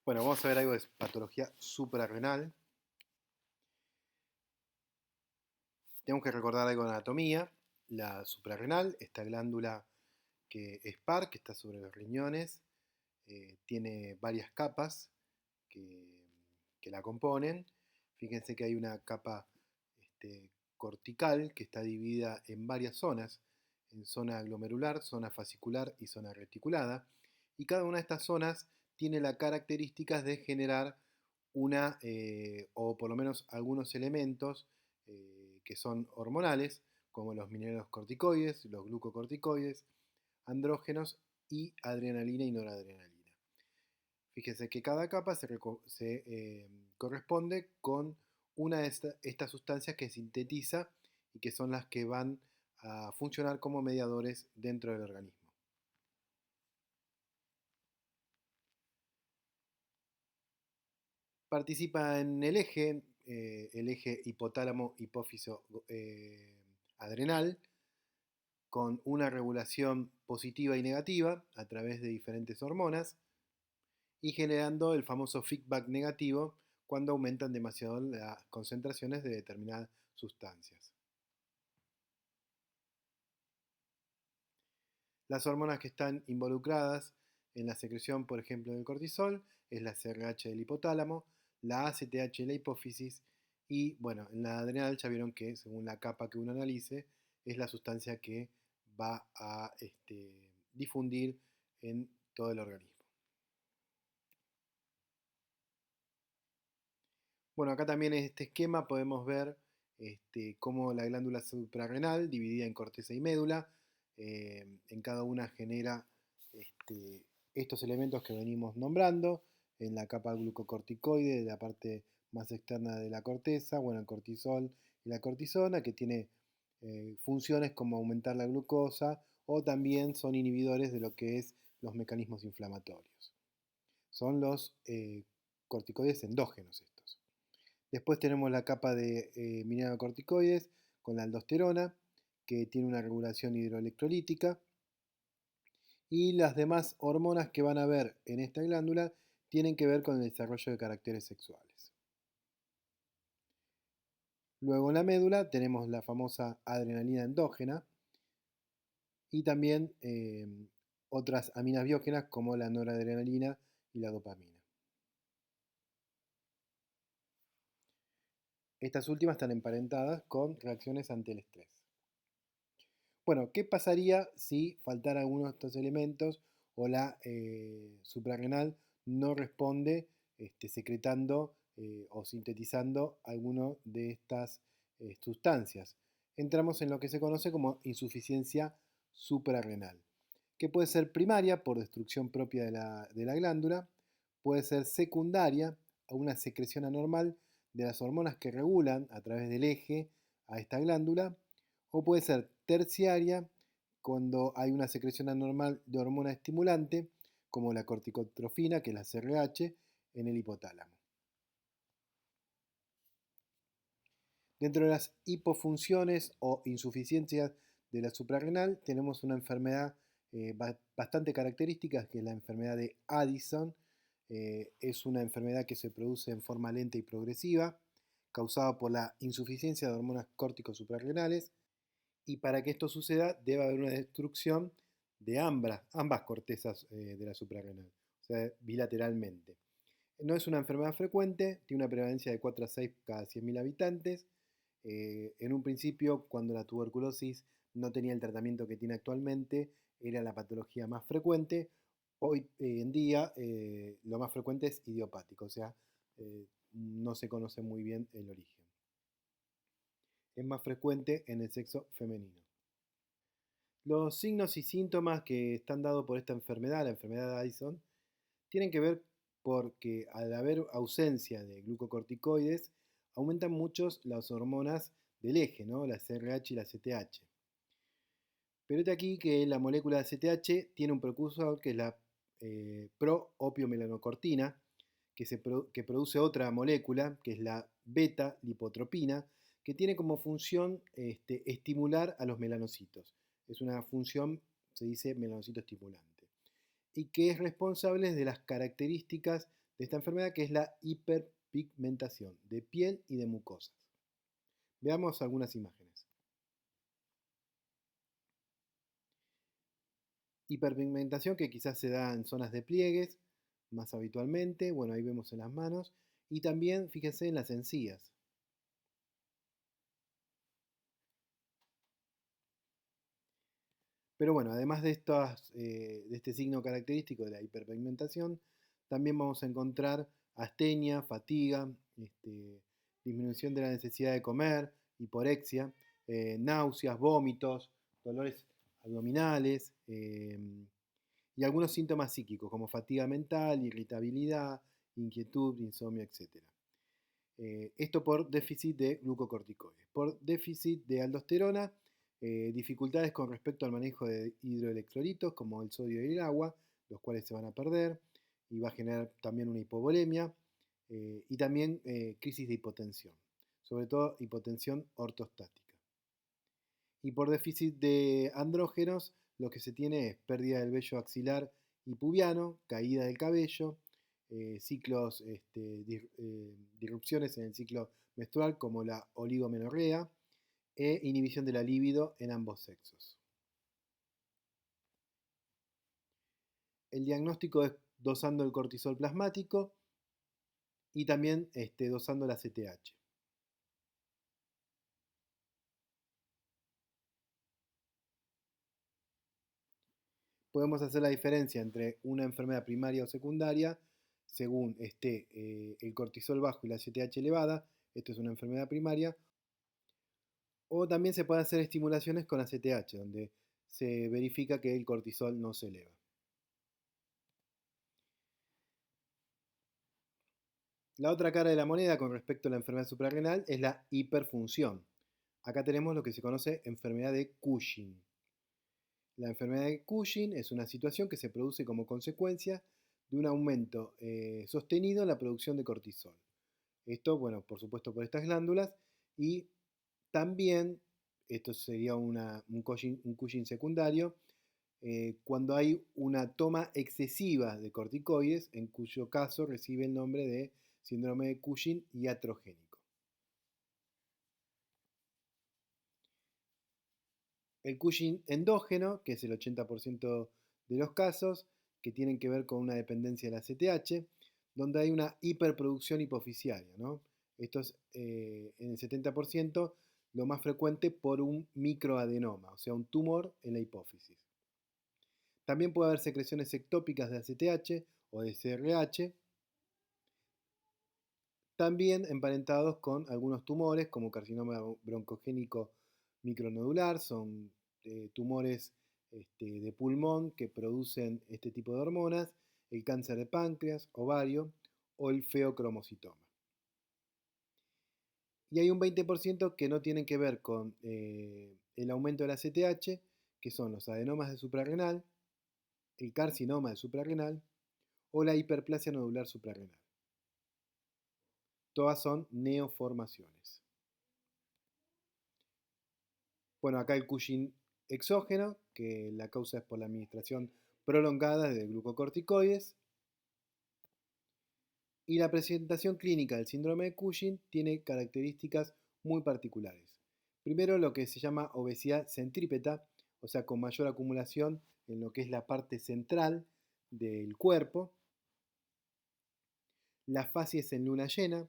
Bueno, vamos a ver algo de patología suprarrenal. Tenemos que recordar algo de anatomía. La suprarrenal, esta glándula que es par, que está sobre los riñones, tiene varias capas que la componen. Fíjense que hay una capa cortical que está dividida en varias zonas, en zona glomerular, zona fascicular y zona reticulada. Y cada una de estas zonas tiene las características de generar una, o por lo menos algunos elementos que son hormonales, como los mineralocorticoides, los glucocorticoides, andrógenos y adrenalina y noradrenalina. Fíjense que cada capa se corresponde con una de estas sustancias que sintetiza y que son las que van a funcionar como mediadores dentro del organismo. Participa en el eje hipotálamo-hipófiso-adrenal, con una regulación positiva y negativa a través de diferentes hormonas y generando el famoso feedback negativo cuando aumentan demasiado las concentraciones de determinadas sustancias. Las hormonas que están involucradas en la secreción, por ejemplo, del cortisol, es la CRH del hipotálamo, la ACTH de la hipófisis y, bueno, en la adrenal ya vieron que según la capa que uno analice, es la sustancia que va a difundir en todo el organismo. Bueno, acá también en este esquema podemos ver cómo la glándula suprarrenal, dividida en corteza y médula, en cada una genera estos elementos que venimos nombrando, en la capa glucocorticoide, de la parte más externa de la corteza, bueno, el cortisol y la cortisona, que tiene funciones como aumentar la glucosa o también son inhibidores de lo que es los mecanismos inflamatorios. Son los corticoides endógenos estos. Después tenemos la capa de mineralocorticoides con la aldosterona, que tiene una regulación hidroelectrolítica. Y las demás hormonas que van a ver en esta glándula tienen que ver con el desarrollo de caracteres sexuales. Luego en la médula tenemos la famosa adrenalina endógena y también otras aminas biógenas como la noradrenalina y la dopamina. Estas últimas están emparentadas con reacciones ante el estrés. Bueno, ¿qué pasaría si faltara alguno de estos elementos o la suprarrenal no responde secretando o sintetizando alguno de estas sustancias? Entramos en lo que se conoce como insuficiencia suprarrenal, que puede ser primaria por destrucción propia de la glándula, puede ser secundaria a una secreción anormal de las hormonas que regulan a través del eje a esta glándula, o puede ser terciaria cuando hay una secreción anormal de hormona estimulante, como la corticotrofina, que es la CRH, en el hipotálamo. Dentro de las hipofunciones o insuficiencias de la suprarrenal tenemos una enfermedad bastante característica, que es la enfermedad de Addison. Es una enfermedad que se produce en forma lenta y progresiva, causada por la insuficiencia de hormonas córticos suprarrenales, y para que esto suceda debe haber una destrucción de ambas cortezas de la suprarrenal, o sea, bilateralmente. No es una enfermedad frecuente, tiene una prevalencia de 4 a 6 cada 100.000 habitantes. En un principio, cuando la tuberculosis no tenía el tratamiento que tiene actualmente, era la patología más frecuente. Hoy en día lo más frecuente es idiopático, o sea, no se conoce muy bien el origen. Es más frecuente en el sexo femenino. Los signos y síntomas que están dados por esta enfermedad, la enfermedad de Addison, tienen que ver porque al haber ausencia de glucocorticoides, aumentan muchos las hormonas del eje, ¿no? La CRH y la CTH. Pero es aquí que la molécula de CTH tiene un precursor que es la pro-opiomelanocortina, que produce otra molécula, que es la beta-lipotropina, que tiene como función estimular a los melanocitos. Es una función, se dice, melanocito estimulante, y que es responsable de las características de esta enfermedad, que es la hiperpigmentación de piel y de mucosas. Veamos algunas imágenes. Hiperpigmentación que quizás se da en zonas de pliegues más habitualmente, bueno, ahí vemos en las manos, y también fíjense en las encías. Pero bueno, además de este signo característico de la hiperpigmentación, también vamos a encontrar astenia, fatiga, disminución de la necesidad de comer, hiporexia, náuseas, vómitos, dolores abdominales y algunos síntomas psíquicos como fatiga mental, irritabilidad, inquietud, insomnio, etc. Esto por déficit de glucocorticoides. Por déficit de aldosterona, dificultades con respecto al manejo de hidroelectrolitos como el sodio y el agua, los cuales se van a perder y va a generar también una hipovolemia y también crisis de hipotensión, sobre todo hipotensión ortostática. Y por déficit de andrógenos, lo que se tiene es pérdida del vello axilar y pubiano, caída del cabello, ciclos, disrupciones en el ciclo menstrual como la oligomenorrea e inhibición de la libido en ambos sexos. El diagnóstico es dosando el cortisol plasmático y también dosando la CTH. Podemos hacer la diferencia entre una enfermedad primaria o secundaria según esté el cortisol bajo y la CTH elevada. Esto es una enfermedad primaria. O también se pueden hacer estimulaciones con ACTH, donde se verifica que el cortisol no se eleva. La otra cara de la moneda con respecto a la enfermedad suprarrenal es la hiperfunción. Acá tenemos lo que se conoce enfermedad de Cushing. La enfermedad de Cushing es una situación que se produce como consecuencia de un aumento sostenido en la producción de cortisol. Esto, bueno, por supuesto por estas glándulas y también, esto sería un Cushing secundario, cuando hay una toma excesiva de corticoides, en cuyo caso recibe el nombre de síndrome de Cushing iatrogénico. El Cushing endógeno, que es el 80% de los casos, que tienen que ver con una dependencia de la CTH, donde hay una hiperproducción hipoficiaria, ¿no? Esto es en el 70% lo más frecuente por un microadenoma, o sea, un tumor en la hipófisis. También puede haber secreciones ectópicas de ACTH o de CRH, también emparentados con algunos tumores como carcinoma broncogénico micronodular, son tumores de pulmón que producen este tipo de hormonas, el cáncer de páncreas, ovario o el feocromocitoma. Y hay un 20% que no tienen que ver con el aumento de la CTH, que son los adenomas de suprarrenal, el carcinoma de suprarrenal o la hiperplasia nodular suprarrenal. Todas son neoformaciones. Bueno, acá el Cushing exógeno, que la causa es por la administración prolongada de glucocorticoides. Y la presentación clínica del síndrome de Cushing tiene características muy particulares. Primero, lo que se llama obesidad centrípeta, o sea, con mayor acumulación en lo que es la parte central del cuerpo. La facies en luna llena,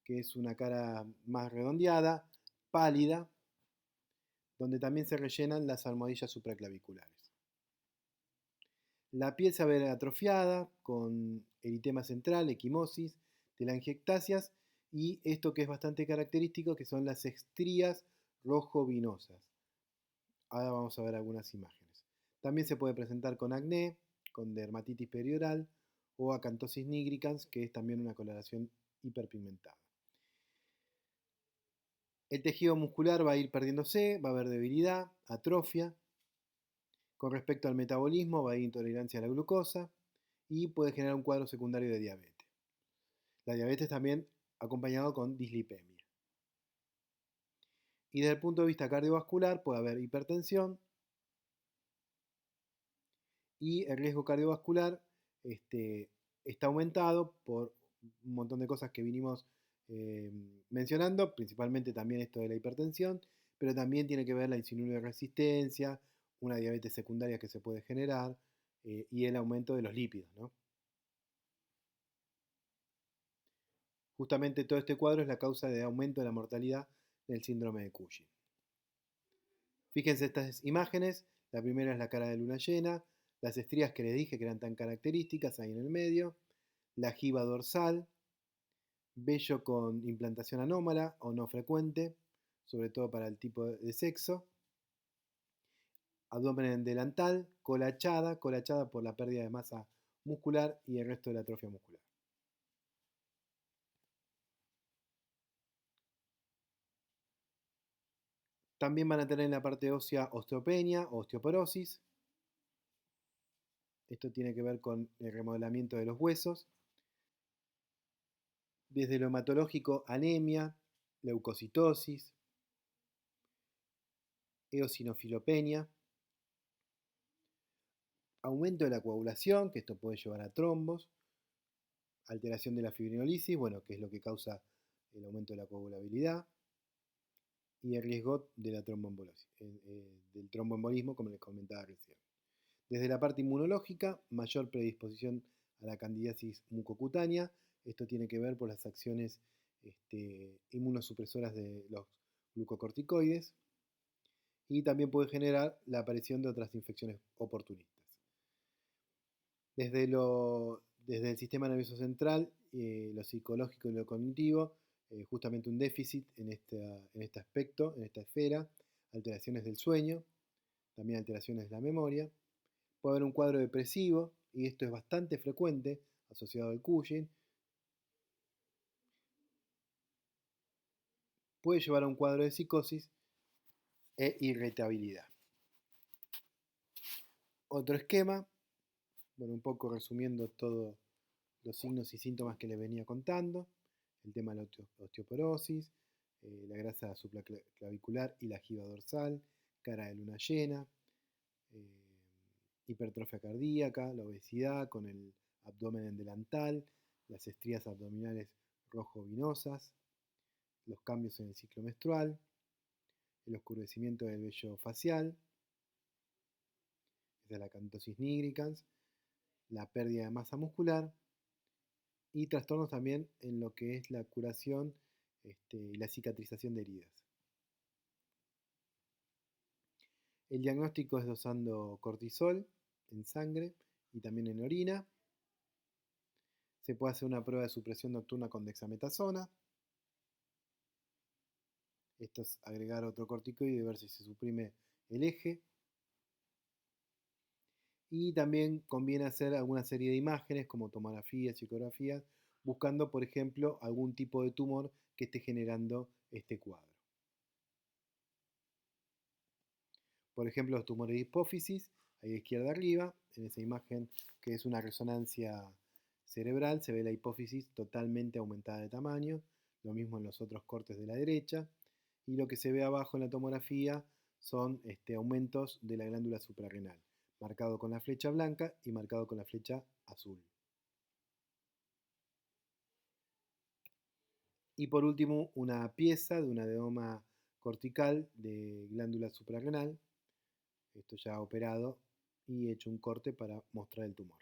que es una cara más redondeada, pálida, donde también se rellenan las almohadillas supraclaviculares. La piel se ve atrofiada, con eritema central, equimosis, telangiectasias y esto que es bastante característico, que son las estrías rojo-vinosas. Ahora vamos a ver algunas imágenes. También se puede presentar con acné, con dermatitis perioral o acantosis nigricans, que es también una coloración hiperpigmentada. El tejido muscular va a ir perdiéndose, va a haber debilidad, atrofia. Con respecto al metabolismo, va a haber intolerancia a la glucosa y puede generar un cuadro secundario de diabetes. La diabetes también acompañado con dislipemia. Y desde el punto de vista cardiovascular puede haber hipertensión y el riesgo cardiovascular está aumentado por un montón de cosas que vinimos mencionando, principalmente también esto de la hipertensión, pero también tiene que ver la insulinoresistencia, una diabetes secundaria que se puede generar y el aumento de los lípidos, ¿no? Justamente todo este cuadro es la causa de aumento de la mortalidad del síndrome de Cushing. Fíjense estas imágenes, la primera es la cara de luna llena, las estrías que les dije que eran tan características ahí en el medio, la jiba dorsal, vello con implantación anómala o no frecuente, sobre todo para el tipo de sexo, abdomen delantal, colachada por la pérdida de masa muscular y el resto de la atrofia muscular. También van a tener en la parte ósea osteopenia o osteoporosis. Esto tiene que ver con el remodelamiento de los huesos. Desde lo hematológico, anemia, leucocitosis, eosinofilopenia, aumento de la coagulación, que esto puede llevar a trombos, alteración de la fibrinolisis, bueno, que es lo que causa el aumento de la coagulabilidad, y el riesgo de la del tromboembolismo, como les comentaba recién. Desde la parte inmunológica, mayor predisposición a la candidiasis mucocutánea. Esto tiene que ver por las acciones inmunosupresoras de los glucocorticoides y también puede generar la aparición de otras infecciones oportunistas. Desde el sistema nervioso central, lo psicológico y lo cognitivo, justamente un déficit en este aspecto, en esta esfera, alteraciones del sueño, también alteraciones de la memoria. Puede haber un cuadro depresivo, y esto es bastante frecuente, asociado al Cushing. Puede llevar a un cuadro de psicosis e irritabilidad. Otro esquema, bueno, un poco resumiendo todos los signos y síntomas que les venía contando, el tema de la osteoporosis, la grasa supraclavicular y la jiba dorsal, cara de luna llena, hipertrofia cardíaca, la obesidad con el abdomen delantal, las estrías abdominales rojo-vinosas, los cambios en el ciclo menstrual, el oscurecimiento del vello facial, esa es la acantosis nigricans, la pérdida de masa muscular y trastornos también en lo que es la curación y la cicatrización de heridas. El diagnóstico es dosando cortisol en sangre y también en orina. Se puede hacer una prueba de supresión nocturna con dexametasona. Esto es agregar otro corticoide y ver si se suprime el eje. Y también conviene hacer alguna serie de imágenes como tomografías y ecografías, buscando, por ejemplo, algún tipo de tumor que esté generando este cuadro. Por ejemplo, los tumores de hipófisis, ahí a izquierda arriba, en esa imagen que es una resonancia cerebral, se ve la hipófisis totalmente aumentada de tamaño, lo mismo en los otros cortes de la derecha, y lo que se ve abajo en la tomografía son aumentos de la glándula suprarrenal, marcado con la flecha blanca y marcado con la flecha azul. Y por último, una pieza de un adenoma cortical de glándula suprarrenal, esto ya operado y hecho un corte para mostrar el tumor.